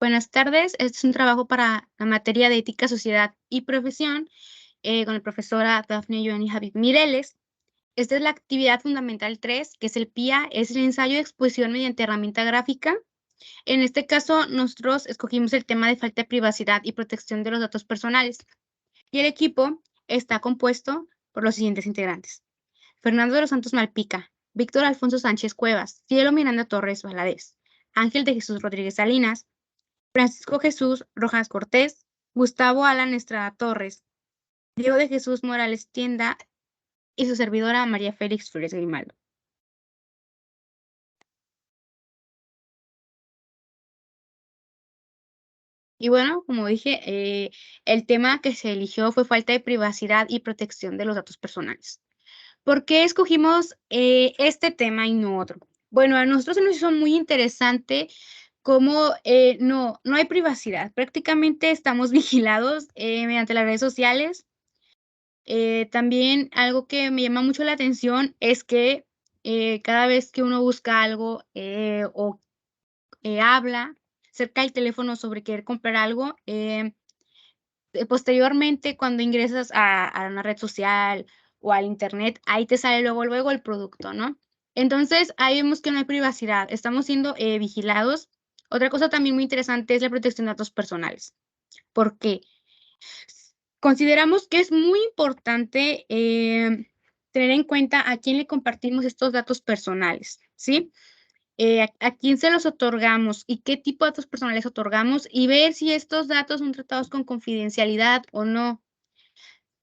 Buenas tardes. Este es un trabajo para la materia de Ética, Sociedad y Profesión, con la profesora Dafne Joanny Javid Mireles. Esta es la actividad fundamental 3, que es el PIA, es el ensayo de exposición mediante herramienta gráfica. En este caso, nosotros escogimos el tema de falta de privacidad y protección de los datos personales. Y el equipo está compuesto por los siguientes integrantes: Fernando de los Santos Malpica, Víctor Alfonso Sánchez Cuevas, Cielo Miranda Torres Valadez, Ángel de Jesús Rodríguez Salinas, Francisco Jesús Rojas Cortés, Gustavo Alan Estrada Torres, Diego de Jesús Morales Tienda y su servidora María Félix Flores Grimaldo. Y bueno, como dije, el tema que se eligió fue falta de privacidad y protección de los datos personales. ¿Por qué escogimos este tema y no otro? Bueno, a nosotros se nos hizo muy interesante cómo no hay privacidad. Prácticamente estamos vigilados mediante las redes sociales. También algo que me llama mucho la atención es que cada vez que uno busca algo o habla cerca del teléfono sobre querer comprar algo, posteriormente cuando ingresas a una red social o al internet, ahí te sale luego, luego el producto, ¿no? Entonces, ahí vemos que no hay privacidad, estamos siendo vigilados. Otra cosa también muy interesante es la protección de datos personales. ¿Por qué? Consideramos que es muy importante tener en cuenta a quién le compartimos estos datos personales, ¿sí? A quién se los otorgamos y qué tipo de datos personales otorgamos y ver si estos datos son tratados con confidencialidad o no.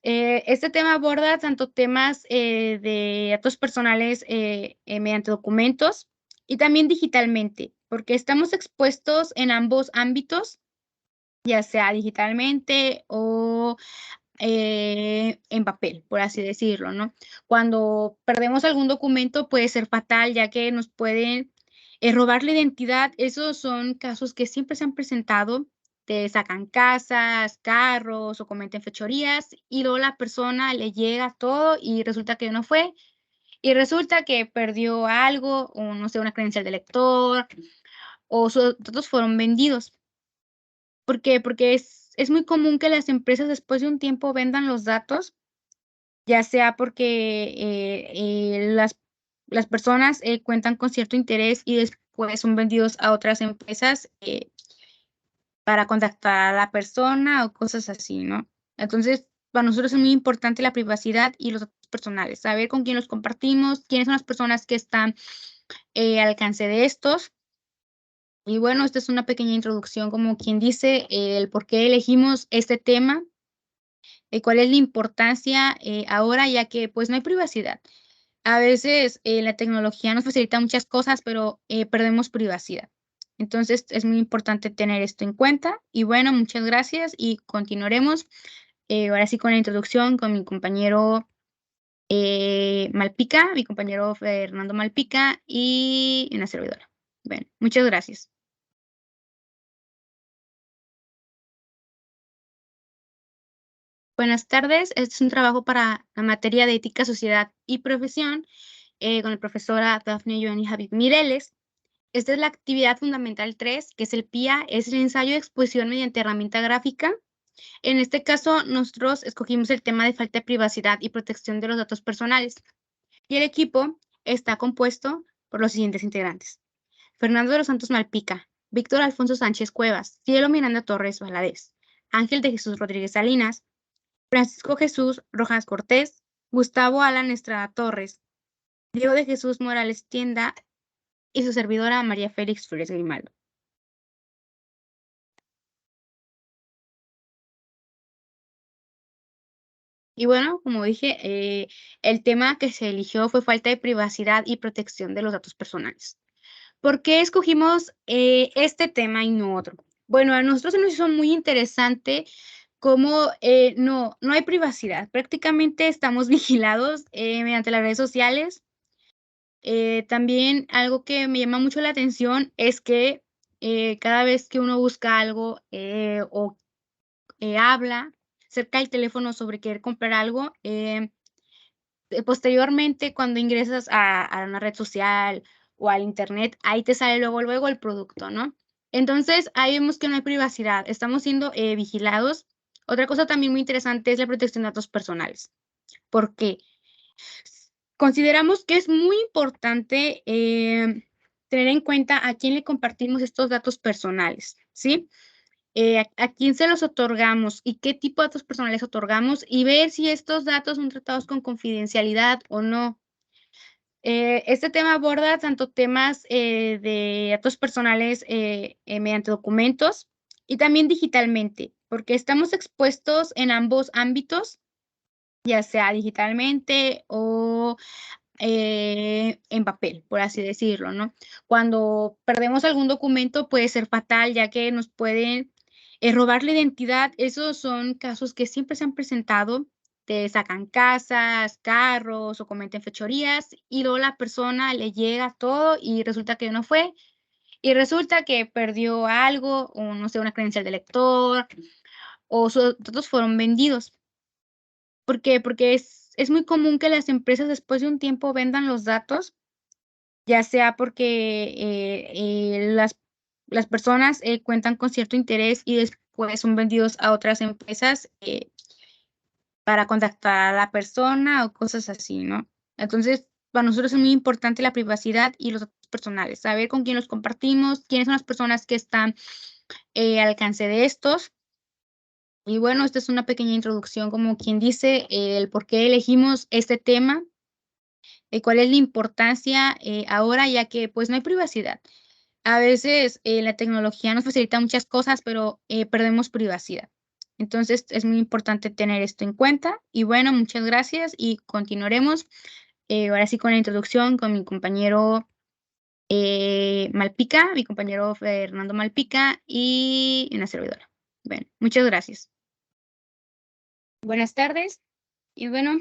Este tema aborda tanto temas de datos personales mediante documentos y también digitalmente, porque estamos expuestos en ambos ámbitos, ya sea digitalmente o en papel, por así decirlo, ¿no? Cuando perdemos algún documento puede ser fatal, ya que nos pueden robar la identidad. Esos son casos que siempre se han presentado. Te sacan casas, carros o cometen fechorías y luego la persona le llega todo y resulta que no fue. Y resulta que perdió algo, o no sé, una credencial de lector, o sus datos fueron vendidos. ¿Por qué? Porque es muy común que las empresas después de un tiempo vendan los datos, ya sea porque las personas cuentan con cierto interés y después son vendidos a otras empresas para contactar a la persona o cosas así, ¿no? Entonces, para nosotros es muy importante la privacidad y los datos personales, saber con quién los compartimos, quiénes son las personas que están al alcance de estos. Y bueno, esta es una pequeña introducción, como quien dice, el por qué elegimos este tema, cuál es la importancia ahora, ya que pues no hay privacidad. A veces la tecnología nos facilita muchas cosas, pero perdemos privacidad. Entonces es muy importante tener esto en cuenta. Y bueno, muchas gracias y continuaremos ahora sí con la introducción con mi compañero Malpica, mi compañero Fernando Malpica y una servidora. Bueno, muchas gracias. Buenas tardes. Este es un trabajo para la materia de Ética, Sociedad y Profesión, con la profesora Dafne Joanny Javid Mireles. Esta es la actividad fundamental 3, que es el PIA, es el ensayo de exposición mediante herramienta gráfica. En este caso, nosotros escogimos el tema de falta de privacidad y protección de los datos personales. Y el equipo está compuesto por los siguientes integrantes: Fernando de los Santos Malpica, Víctor Alfonso Sánchez Cuevas, Cielo Miranda Torres Valadez, Ángel de Jesús Rodríguez Salinas, Francisco Jesús Rojas Cortés, Gustavo Alan Estrada Torres, Diego de Jesús Morales Tienda y su servidora María Félix Flores Grimaldo. Y bueno, como dije, el tema que se eligió fue falta de privacidad y protección de los datos personales. ¿Por qué escogimos este tema y no otro? Bueno, a nosotros se nos hizo muy interesante cómo no hay privacidad. Prácticamente estamos vigilados mediante las redes sociales. También algo que me llama mucho la atención es que cada vez que uno busca algo o habla cerca del teléfono sobre querer comprar algo, posteriormente cuando ingresas a una red social o al internet, ahí te sale luego, luego el producto, ¿no? Entonces, ahí vemos que no hay privacidad, estamos siendo vigilados. Otra cosa también muy interesante es la protección de datos personales. ¿Por qué? Consideramos que es muy importante tener en cuenta a quién le compartimos estos datos personales, ¿sí? A quién se los otorgamos y qué tipo de datos personales otorgamos y ver si estos datos son tratados con confidencialidad o no. Este tema aborda tanto temas de datos personales mediante documentos y también digitalmente, porque estamos expuestos en ambos ámbitos, ya sea digitalmente o en papel, por así decirlo, ¿no? Cuando perdemos algún documento puede ser fatal, ya que nos pueden robar la identidad. Esos son casos que siempre se han presentado. Te sacan casas, carros o cometen fechorías y luego la persona le llega todo y resulta que no fue y resulta que perdió algo o no sé, una credencial de lector o sus datos fueron vendidos. ¿Por qué? Porque es muy común que las empresas después de un tiempo vendan los datos, ya sea porque las personas cuentan con cierto interés y después son vendidos a otras empresas para contactar a la persona o cosas así, ¿no? Entonces, para nosotros es muy importante la privacidad y los datos personales, saber con quién los compartimos, quiénes son las personas que están al alcance de estos. Y bueno, esta es una pequeña introducción, como quien dice, el por qué elegimos este tema, cuál es la importancia ahora, ya que pues no hay privacidad. A veces la tecnología nos facilita muchas cosas, pero perdemos privacidad. Entonces es muy importante tener esto en cuenta. Y bueno, muchas gracias y continuaremos ahora sí con la introducción con mi compañero Malpica, mi compañero Fernando Malpica y una servidora. Bueno, muchas gracias. Buenas tardes. Y bueno,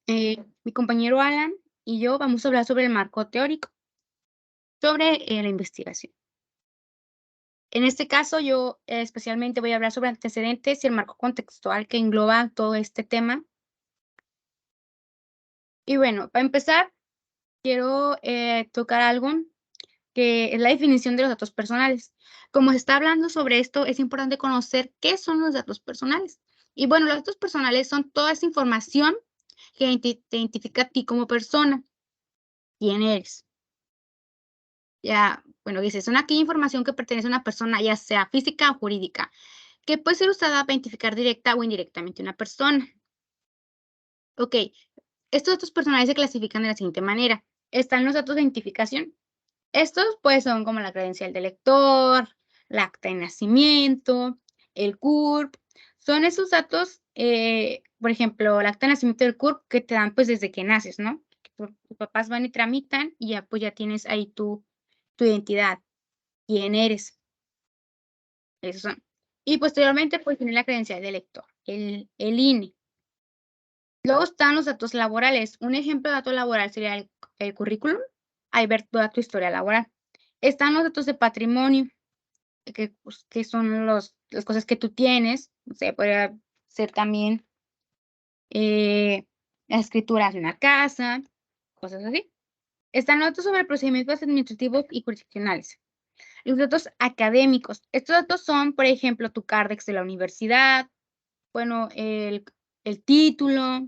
mi compañero Alan y yo vamos a hablar sobre el marco teórico, sobre la investigación. En este caso, yo especialmente voy a hablar sobre antecedentes y el marco contextual que engloba todo este tema. Y bueno, para empezar, quiero tocar algo que es la definición de los datos personales. Como se está hablando sobre esto, es importante conocer qué son los datos personales. Y bueno, los datos personales son toda esa información que te identifica a ti como persona, quién eres. Ya, bueno, dice, son aquella información que pertenece a una persona, ya sea física o jurídica, que puede ser usada para identificar directa o indirectamente a una persona. Ok, estos datos personales se clasifican de la siguiente manera. Están los datos de identificación. Estos pues son como la credencial del lector, la acta de nacimiento, el CURP. Son esos datos, por ejemplo, el acta de nacimiento del CURP que te dan pues desde que naces, ¿no? Tus papás van y tramitan y ya pues ya tienes ahí tu identidad, quién eres. Esos son. Y posteriormente pues tiene la credencial del lector, el INE. Luego están los datos laborales. Un ejemplo de dato laboral sería el currículum. Ahí ver toda tu historia laboral. Están los datos de patrimonio, que, pues, que son las cosas que tú tienes. O sea, podría ser también las escrituras de una casa, cosas así. Están los datos sobre procedimientos administrativos y jurisdiccionales. Los datos académicos. Estos datos son, por ejemplo, tu Cardex de la universidad, bueno, el título,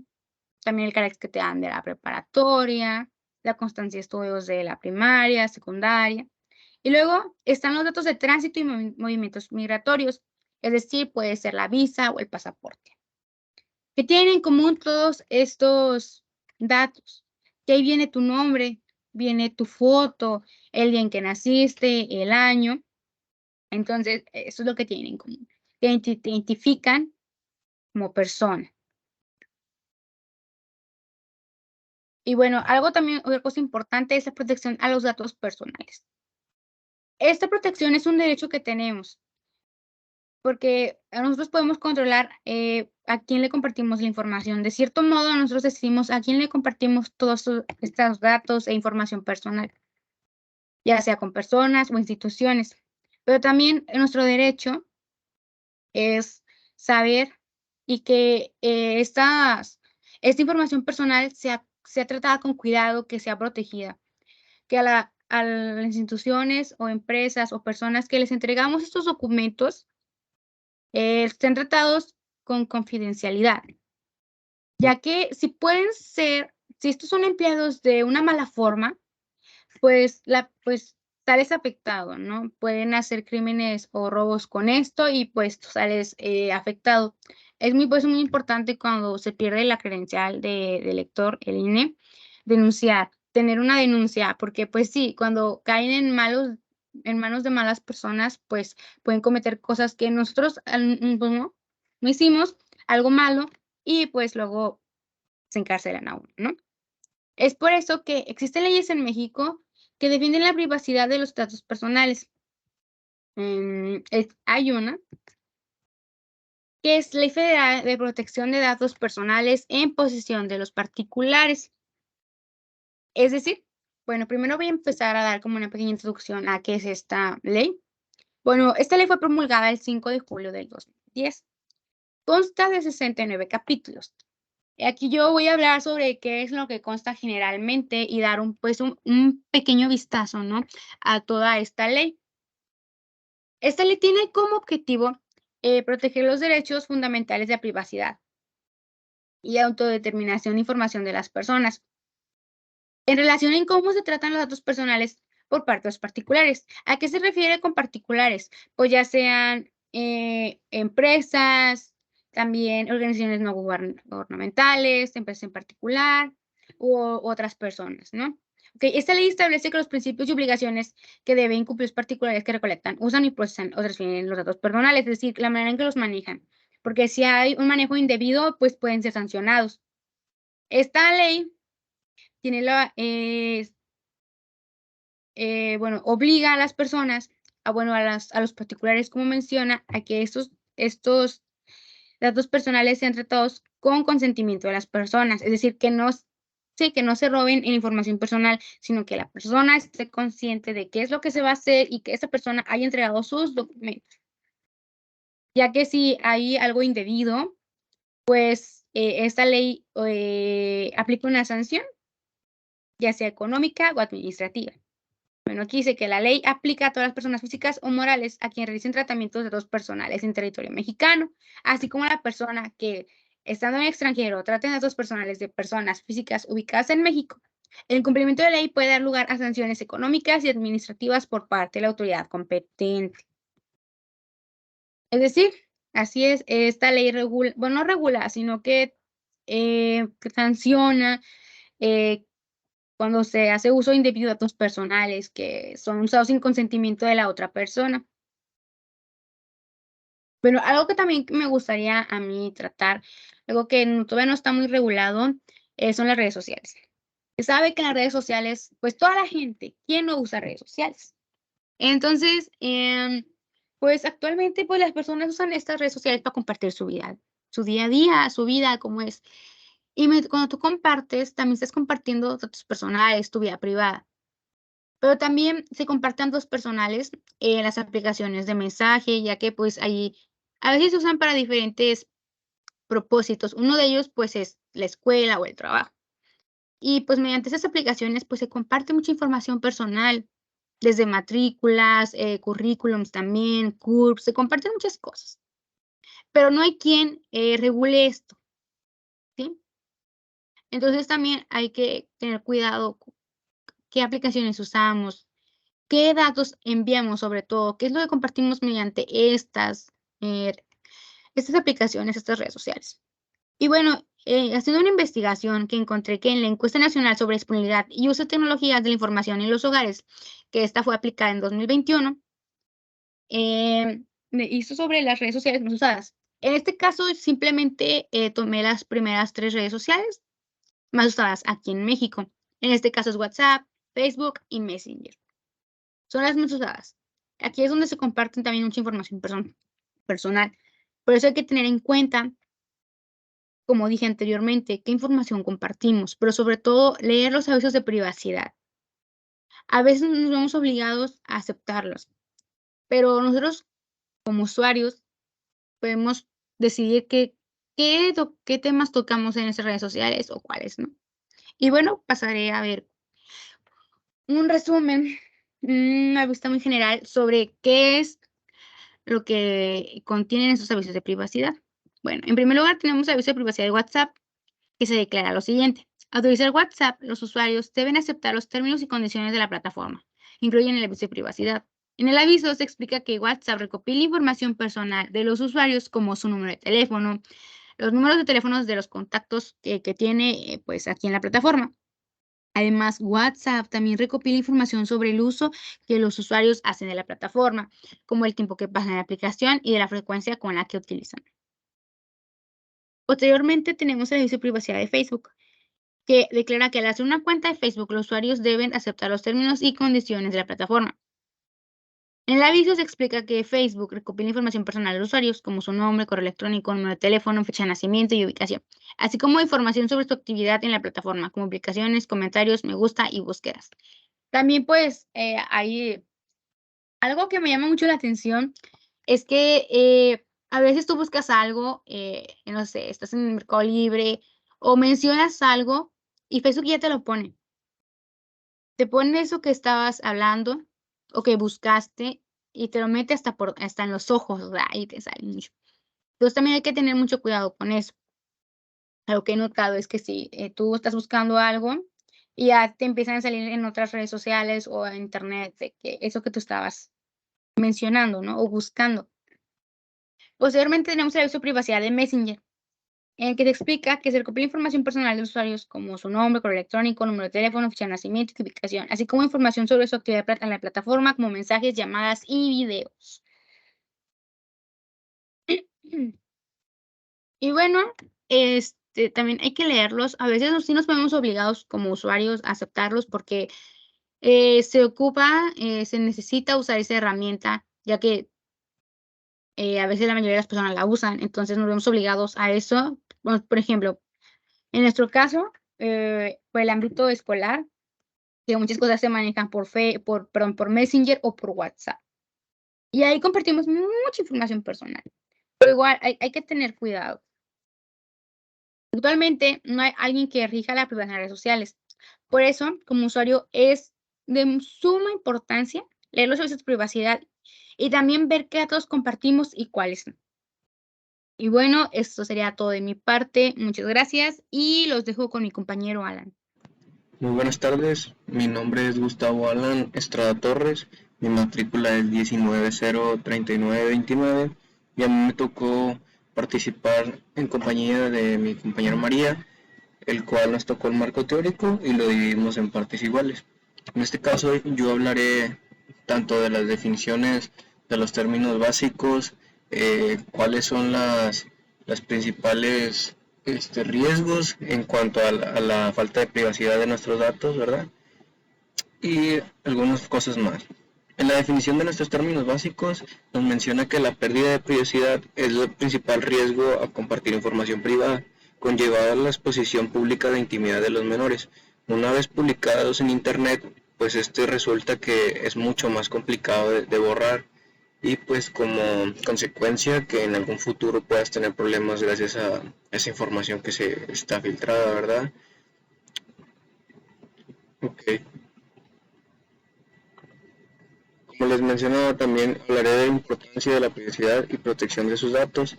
también el Cardex que te dan de la preparatoria, la constancia de estudios de la primaria, secundaria. Y luego están los datos de tránsito y movimientos migratorios, es decir, puede ser la visa o el pasaporte. ¿Qué tienen en común todos estos datos? Que ahí viene tu nombre, viene tu foto, el día en que naciste, el año. Entonces, eso es lo que tienen en común. Te identifican como persona. Y bueno, algo también, otra cosa importante es la protección a los datos personales. Esta protección es un derecho que tenemos, porque nosotros podemos controlar a quién le compartimos la información. De cierto modo, nosotros decidimos a quién le compartimos todos estos datos e información personal, ya sea con personas o instituciones. Pero también nuestro derecho es saber y que esta información personal sea tratada con cuidado, que sea protegida, que a las instituciones o empresas o personas que les entregamos estos documentos, estén tratados con confidencialidad, ya que si estos son empleados de una mala forma, pues sales afectado, ¿no? Pueden hacer crímenes o robos con esto y pues tú sales afectado. Muy importante cuando se pierde la credencial de lector, el INE, denunciar, tener una denuncia, porque pues sí, cuando caen en manos de malas personas, pues pueden cometer cosas que nosotros pues, no hicimos, algo malo, y pues luego se encarcelan a uno, ¿no? Es por eso que existen leyes en México que defienden la privacidad de los datos personales. Hay una que es Ley Federal de Protección de Datos Personales en posesión de los particulares. Es decir, bueno, primero voy a empezar a dar como una pequeña introducción a qué es esta ley. Bueno, esta ley fue promulgada el 5 de julio del 2010. Consta de 69 capítulos. Aquí yo voy a hablar sobre qué es lo que consta generalmente y dar un pequeño vistazo, ¿no? A toda esta ley. Esta ley tiene como objetivo proteger los derechos fundamentales de privacidad y autodeterminación de información de las personas en relación en cómo se tratan los datos personales por parte de los particulares. ¿A qué se refiere con particulares? Pues ya sean empresas, también organizaciones no gubernamentales, empresas en particular u otras personas, ¿no? Okay, esta ley establece que los principios y obligaciones que deben cumplir los particulares que recolectan, usan y procesan o transfieren los datos personales, es decir, la manera en que los manejan. Porque si hay un manejo indebido, pues pueden ser sancionados. Esta ley tiene obliga a las personas, a los particulares, como menciona, a que estos datos personales sean tratados con consentimiento de las personas, es decir, que no se roben la información personal, sino que la persona esté consciente de qué es lo que se va a hacer y que esa persona haya entregado sus documentos. Ya que si hay algo indebido, pues esta ley aplica una sanción, ya sea económica o administrativa. Bueno, aquí dice que la ley aplica a todas las personas físicas o morales a quienes realicen tratamientos de datos personales en territorio mexicano, así como a la persona que, estando en el extranjero, trate de datos personales de personas físicas ubicadas en México. El incumplimiento de la ley puede dar lugar a sanciones económicas y administrativas por parte de la autoridad competente. Es decir, así es, esta ley regula, bueno, no regula, sino que sanciona eh, cuando se hace uso indebido de datos personales que son usados sin consentimiento de la otra persona. Pero algo que también me gustaría a mí tratar, algo que todavía no está muy regulado, son las redes sociales. Se sabe que en las redes sociales, pues toda la gente, ¿quién no usa redes sociales? Entonces, pues actualmente pues las personas usan estas redes sociales para compartir su vida, su día a día, su vida, cómo es. Cuando tú compartes, también estás compartiendo datos personales, tu vida privada. Pero también se comparten datos personales en las aplicaciones de mensaje, ya que pues ahí a veces se usan para diferentes propósitos. Uno de ellos pues es la escuela o el trabajo. Y pues mediante esas aplicaciones pues se comparte mucha información personal, desde matrículas, currículums también, CURPS, se comparten muchas cosas. Pero no hay quien regule esto, ¿sí? Entonces también hay que tener cuidado con qué aplicaciones usamos, qué datos enviamos sobre todo, qué es lo que compartimos mediante eh, estas aplicaciones, estas redes sociales. Y bueno, haciendo una investigación que encontré que en la encuesta nacional sobre disponibilidad y uso de tecnologías de la información en los hogares, que esta fue aplicada en 2021, me hizo sobre las redes sociales más usadas. En este caso, simplemente tomé las primeras 3 redes sociales más usadas aquí en México. En este caso es WhatsApp, Facebook y Messenger. Son las más usadas. Aquí es donde se comparten también mucha información personal. Por eso hay que tener en cuenta, como dije anteriormente, qué información compartimos, pero sobre todo leer los avisos de privacidad. A veces nos vemos obligados a aceptarlos, pero nosotros como usuarios podemos decidir qué temas tocamos en esas redes sociales o cuáles no. Y bueno, pasaré a ver un resumen, una vista muy general sobre qué es lo que contienen esos avisos de privacidad. Bueno, en primer lugar tenemos aviso de privacidad de WhatsApp, que se declara lo siguiente. Al utilizar WhatsApp, los usuarios deben aceptar los términos y condiciones de la plataforma, incluyen el aviso de privacidad. En el aviso se explica que WhatsApp recopila información personal de los usuarios como su número de teléfono, los números de teléfonos de los contactos que tiene pues aquí en la plataforma. Además, WhatsApp también recopila información sobre el uso que los usuarios hacen de la plataforma, como el tiempo que pasan en la aplicación y de la frecuencia con la que utilizan. Posteriormente, tenemos el aviso de privacidad de Facebook, que declara que al hacer una cuenta de Facebook, los usuarios deben aceptar los términos y condiciones de la plataforma. En el aviso se explica que Facebook recopila información personal de los usuarios, como su nombre, correo electrónico, número de teléfono, fecha de nacimiento y ubicación, así como información sobre su actividad en la plataforma, como publicaciones, comentarios, me gusta y búsquedas. También, pues, hay algo que me llama mucho la atención, es que, a veces tú buscas algo, no sé, estás en Mercado Libre o mencionas algo y Facebook ya te lo pone. Te pone eso que estabas hablando o que buscaste y te lo mete hasta en los ojos, o sea, ahí te sale mucho. Entonces, también hay que tener mucho cuidado con eso. Algo que he notado es que si, tú estás buscando algo y ya te empiezan a salir en otras redes sociales o en Internet de que eso que tú estabas mencionando, ¿no? O buscando. Posteriormente tenemos el aviso de privacidad de Messenger, en el que te explica que se recopila información personal de los usuarios como su nombre, correo electrónico, número de teléfono, fecha de nacimiento y ubicación, así como información sobre su actividad en la plataforma como mensajes, llamadas y videos. Y bueno, también hay que leerlos. A veces sí nos vemos obligados como usuarios a aceptarlos porque se necesita usar esa herramienta, ya que a veces la mayoría de las personas la usan, entonces nos vemos obligados a eso. Bueno, por ejemplo, en nuestro caso, por el ámbito escolar, que muchas cosas se manejan por Messenger o por WhatsApp. Y ahí compartimos mucha información personal, pero igual hay que tener cuidado. Actualmente no hay alguien que rija la privacidad en redes sociales. Por eso, como usuario, es de suma importancia leer los avisos de privacidad y también ver qué datos compartimos y cuáles no. Y bueno, esto sería todo de mi parte. Muchas gracias y los dejo con mi compañero Alan. Muy buenas tardes, mi nombre es Gustavo Alan Estrada Torres, mi matrícula es 19-039-29 y a mí me tocó participar en compañía de mi compañera María, el cual nos tocó el marco teórico y lo dividimos en partes iguales. En este caso yo hablaré tanto de las definiciones de los términos básicos, cuáles son las principales riesgos en cuanto a la falta de privacidad de nuestros datos, ¿verdad? Y algunas cosas más. En la definición de nuestros términos básicos nos menciona que la pérdida de privacidad es el principal riesgo a compartir información privada, conllevada a la exposición pública de intimidad de los menores. Una vez publicados en Internet, pues resulta que es mucho más complicado de borrar y pues como consecuencia que en algún futuro puedas tener problemas gracias a esa información que se está filtrada, ¿verdad? Ok. Como les mencionaba, también hablaré de la importancia de la privacidad y protección de sus datos,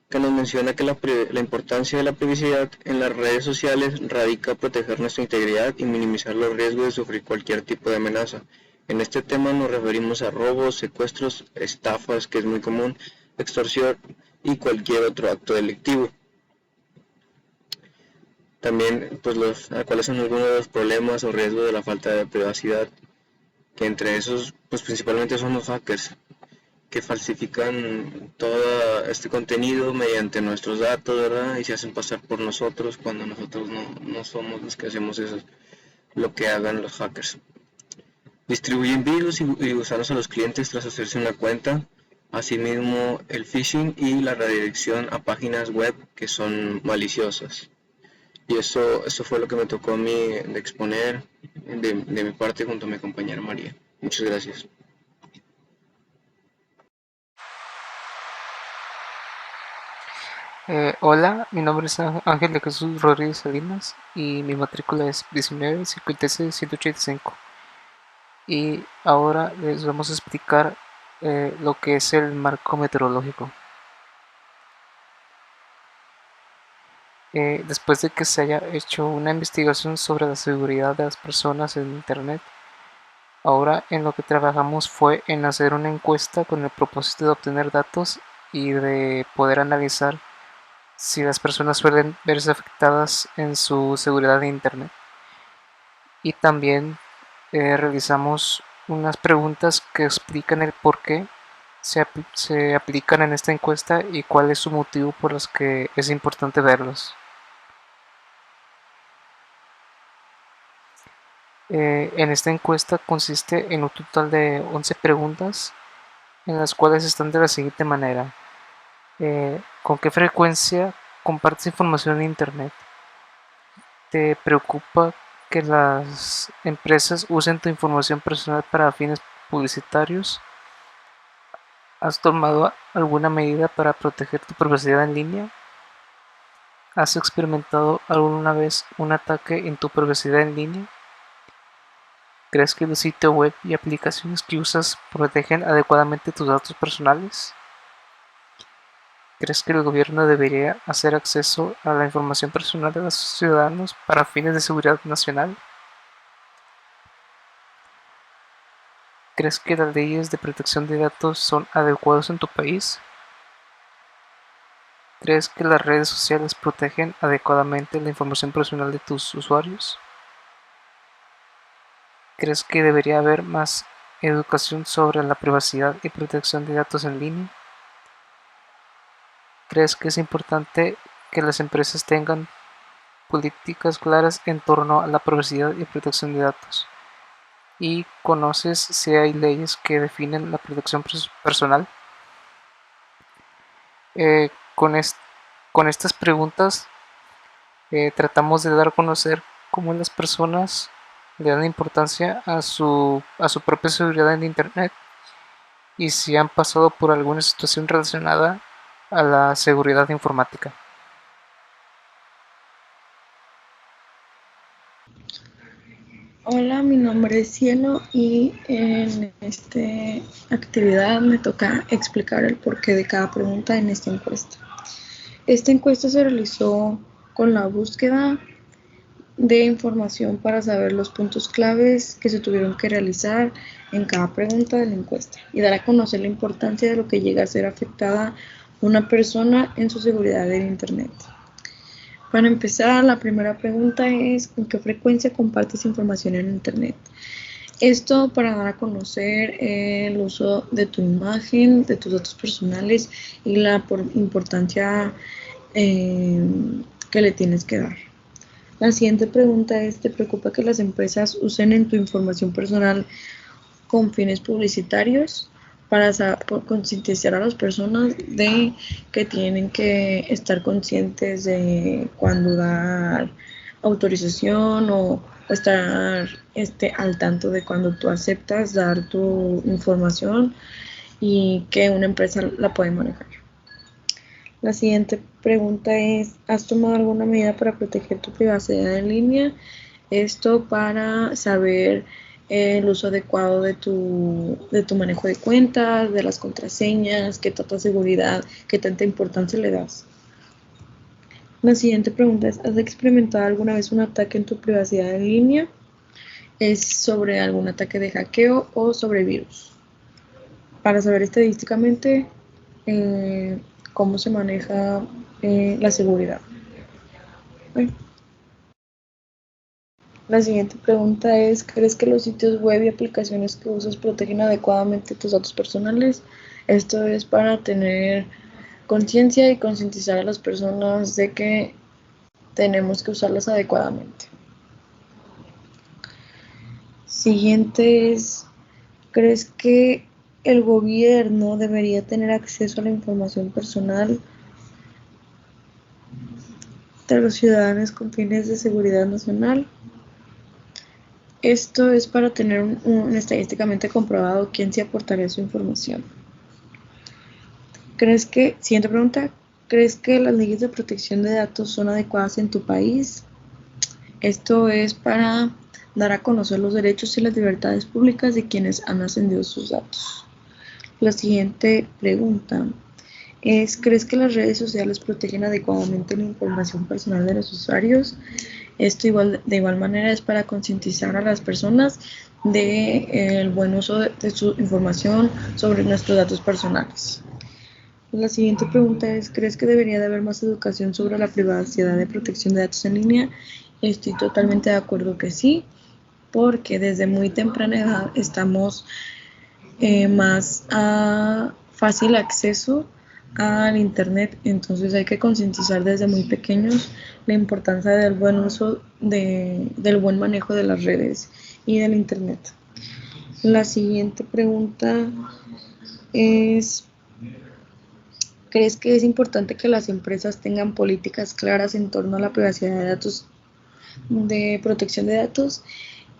que nos menciona que la importancia de la privacidad en las redes sociales radica en proteger nuestra integridad y minimizar los riesgos de sufrir cualquier tipo de amenaza. En este tema nos referimos a robos, secuestros, estafas, que es muy común, extorsión y cualquier otro acto delictivo. También, pues, cuáles son algunos de los problemas o riesgos de la falta de privacidad, que entre esos, pues principalmente son los hackers, que falsifican todo este contenido mediante nuestros datos, ¿verdad? Y se hacen pasar por nosotros cuando nosotros no somos los que hacemos eso, lo que hagan los hackers. Distribuyen virus y gusanos a los clientes tras hacerse una cuenta. Asimismo, el phishing y la redirección a páginas web que son maliciosas. Y eso fue lo que me tocó a mí de exponer de mi parte junto a mi compañera María. Muchas gracias. Hola, mi nombre es Ángel de Jesús Rodríguez Salinas y mi matrícula es 19 56 185. y ahora les vamos a explicar lo que es el marco meteorológico. Después de que se haya hecho una investigación sobre la seguridad de las personas en Internet, ahora en lo que trabajamos fue en hacer una encuesta con el propósito de obtener datos y de poder analizar si las personas suelen verse afectadas en su seguridad de Internet. Y también realizamos unas preguntas que explican el por qué se aplican en esta encuesta y cuál es su motivo por los que es importante verlos. En esta encuesta consiste en un total de 11 preguntas, en las cuales están de la siguiente manera. ¿Con qué frecuencia compartes información en Internet? ¿Te preocupa que las empresas usen tu información personal para fines publicitarios? ¿Has tomado alguna medida para proteger tu privacidad en línea? ¿Has experimentado alguna vez un ataque en tu privacidad en línea? ¿Crees que el sitio web y aplicaciones que usas protegen adecuadamente tus datos personales? ¿Crees que el gobierno debería hacer acceso a la información personal de los ciudadanos para fines de seguridad nacional? ¿Crees que las leyes de protección de datos son adecuadas en tu país? ¿Crees que las redes sociales protegen adecuadamente la información personal de tus usuarios? ¿Crees que debería haber más educación sobre la privacidad y protección de datos en línea? ¿Crees que es importante que las empresas tengan políticas claras en torno a la privacidad y protección de datos? ¿Y conoces si hay leyes que definen la protección personal? Eh, con, con estas preguntas tratamos de dar a conocer cómo las personas le dan importancia a su propia seguridad en Internet y si han pasado por alguna situación relacionada a la seguridad informática. Hola, mi nombre es Cielo y en esta actividad me toca explicar el porqué de cada pregunta en esta encuesta. Esta encuesta se realizó con la búsqueda de información para saber los puntos claves que se tuvieron que realizar en cada pregunta de la encuesta y dar a conocer la importancia de lo que llega a ser afectada una persona en su seguridad en Internet. Para empezar, la primera pregunta es ¿con qué frecuencia compartes información en Internet? Esto para dar a conocer el uso de tu imagen, de tus datos personales y la importancia que le tienes que dar. La siguiente pregunta es, ¿te preocupa que las empresas usen en tu información personal con fines publicitarios? Para concientizar a las personas de que tienen que estar conscientes de cuando dar autorización o estar al tanto de cuando tú aceptas dar tu información y que una empresa la puede manejar. La siguiente pregunta es, ¿has tomado alguna medida para proteger tu privacidad en línea? Esto para saber el uso adecuado de tu manejo de cuentas, de las contraseñas, qué tanta seguridad, qué tanta importancia le das. La siguiente pregunta es, ¿has experimentado alguna vez un ataque en tu privacidad en línea? Es sobre algún ataque de hackeo o sobre virus. Para saber estadísticamente cómo se maneja la seguridad. Bueno. La siguiente pregunta es, ¿crees que los sitios web y aplicaciones que usas protegen adecuadamente tus datos personales? Esto es para tener conciencia y concientizar a las personas de que tenemos que usarlas adecuadamente. Siguiente es, ¿crees que el gobierno debería tener acceso a la información personal de los ciudadanos con fines de seguridad nacional? Esto es para tener un estadísticamente comprobado quién se aportaría su información. Siguiente pregunta, ¿crees que las leyes de protección de datos son adecuadas en tu país? Esto es para dar a conocer los derechos y las libertades públicas de quienes han ascendido sus datos. La siguiente pregunta es, ¿crees que las redes sociales protegen adecuadamente la información personal de los usuarios? Esto de igual manera es para concientizar a las personas del buen uso de su información sobre nuestros datos personales. La siguiente pregunta es, ¿crees que debería de haber más educación sobre la privacidad y protección de datos en línea? Estoy totalmente de acuerdo que sí, porque desde muy temprana edad estamos más a fácil acceso al internet, entonces hay que concientizar desde muy pequeños la importancia del buen uso del buen manejo de las redes y del internet. La siguiente pregunta es, ¿crees que es importante que las empresas tengan políticas claras en torno a la privacidad de datos, de protección de datos?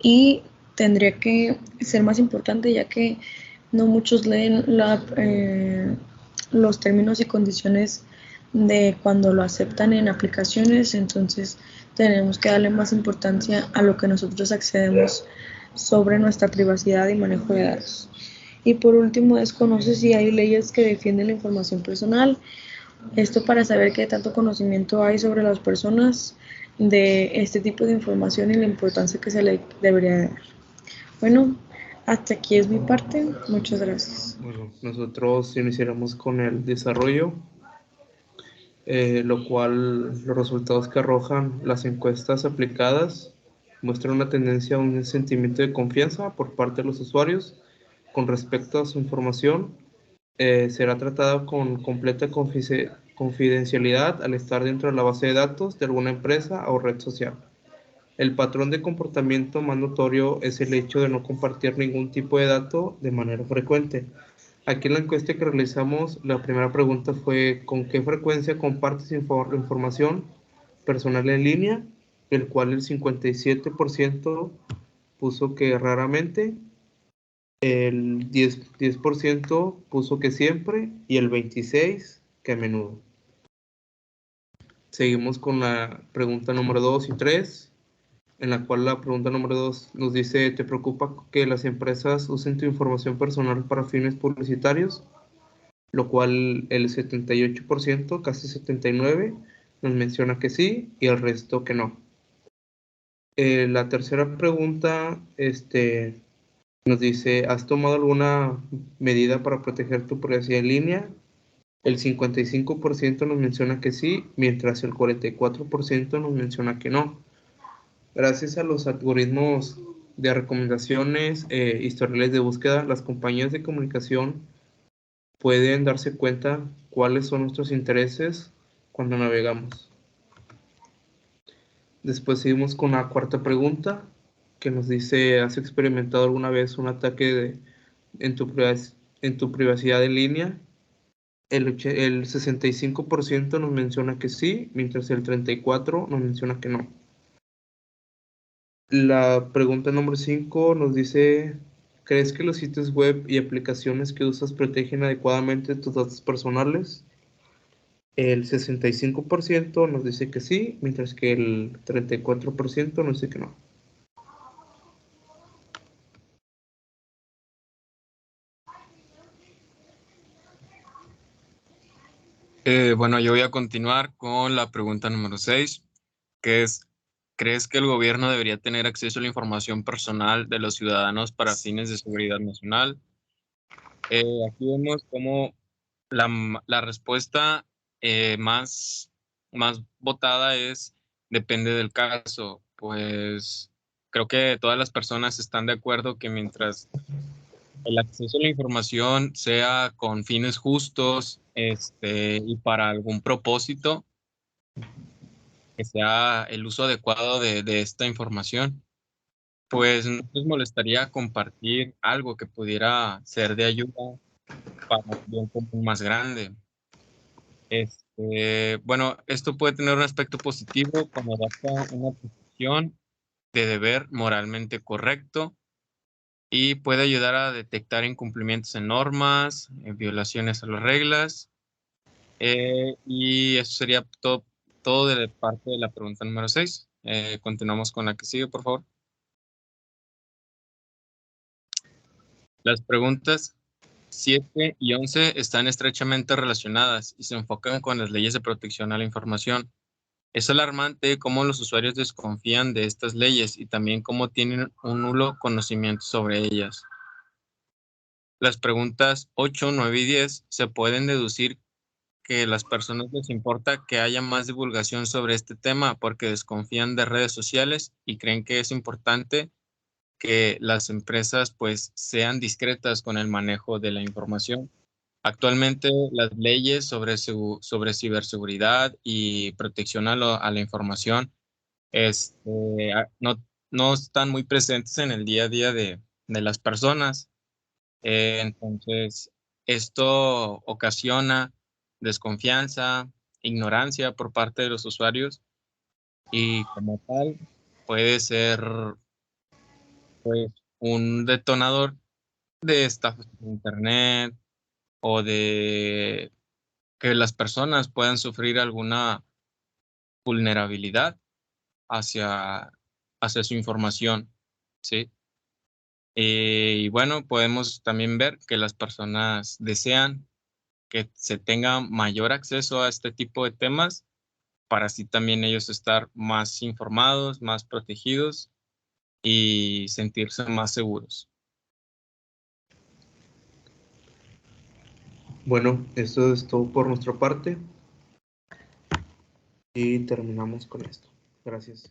Y tendría que ser más importante ya que no muchos leen los términos y condiciones de cuando lo aceptan en aplicaciones, entonces tenemos que darle más importancia a lo que nosotros accedemos sobre nuestra privacidad y manejo de datos. Y por último, desconoce si hay leyes que defienden la información personal. Esto para saber qué tanto conocimiento hay sobre las personas de este tipo de información y la importancia que se le debería dar. Bueno, hasta aquí es mi parte. Muchas gracias. Bueno, nosotros iniciaremos con el desarrollo, lo cual los resultados que arrojan las encuestas aplicadas muestran una tendencia a un sentimiento de confianza por parte de los usuarios con respecto a su información. Será tratada con completa confidencialidad al estar dentro de la base de datos de alguna empresa o red social. El patrón de comportamiento más notorio es el hecho de no compartir ningún tipo de dato de manera frecuente. Aquí en la encuesta que realizamos, la primera pregunta fue ¿con qué frecuencia compartes información personal en línea? El cual el 57% puso que raramente, el 10% puso que siempre y el 26% que a menudo. Seguimos con la pregunta número 2 y 3, en la cual la pregunta número 2 nos dice, ¿te preocupa que las empresas usen tu información personal para fines publicitarios? Lo cual el 78%, casi 79%, nos menciona que sí y el resto que no. La tercera pregunta nos dice, ¿has tomado alguna medida para proteger tu privacidad en línea? El 55% nos menciona que sí, mientras el 44% nos menciona que no. Gracias a los algoritmos de recomendaciones, historiales de búsqueda, las compañías de comunicación pueden darse cuenta cuáles son nuestros intereses cuando navegamos. Después seguimos con la cuarta pregunta, que nos dice, ¿has experimentado alguna vez un ataque en tu privacidad en línea? El 65% nos menciona que sí, mientras el 34% nos menciona que no. La pregunta número 5 nos dice, ¿crees que los sitios web y aplicaciones que usas protegen adecuadamente tus datos personales? El 65% nos dice que sí, mientras que el 34% nos dice que no. Bueno, yo voy a continuar con la pregunta número 6, que es, ¿crees que el gobierno debería tener acceso a la información personal de los ciudadanos para fines de seguridad nacional? Aquí vemos cómo la respuesta más votada es depende del caso. Pues creo que todas las personas están de acuerdo que mientras el acceso a la información sea con fines justos, y para algún propósito, que sea el uso adecuado de esta información, pues no nos molestaría compartir algo que pudiera ser de ayuda para un bien común más grande. Bueno, esto puede tener un aspecto positivo cuando adapta una posición de deber moralmente correcto y puede ayudar a detectar incumplimientos en normas, en violaciones a las reglas. Y eso sería todo de parte de la pregunta número 6. Continuamos con la que sigue, por favor. Las preguntas 7 y 11 están estrechamente relacionadas y se enfocan con las leyes de protección a la información. Es alarmante cómo los usuarios desconfían de estas leyes y también cómo tienen un nulo conocimiento sobre ellas. Las preguntas 8, 9 y 10 se pueden deducir que a las personas les importa que haya más divulgación sobre este tema porque desconfían de redes sociales y creen que es importante que las empresas pues sean discretas con el manejo de la información. Actualmente las leyes sobre ciberseguridad y protección a la información no están muy presentes en el día a día de las personas. Entonces, esto ocasiona desconfianza, ignorancia por parte de los usuarios y como tal puede ser pues un detonador de estafas en internet o de que las personas puedan sufrir alguna vulnerabilidad hacia, hacia su información, ¿sí? Y bueno, podemos también ver que las personas desean que se tenga mayor acceso a este tipo de temas para así también ellos estar más informados, más protegidos y sentirse más seguros. Bueno, eso es todo por nuestra parte y terminamos con esto. Gracias.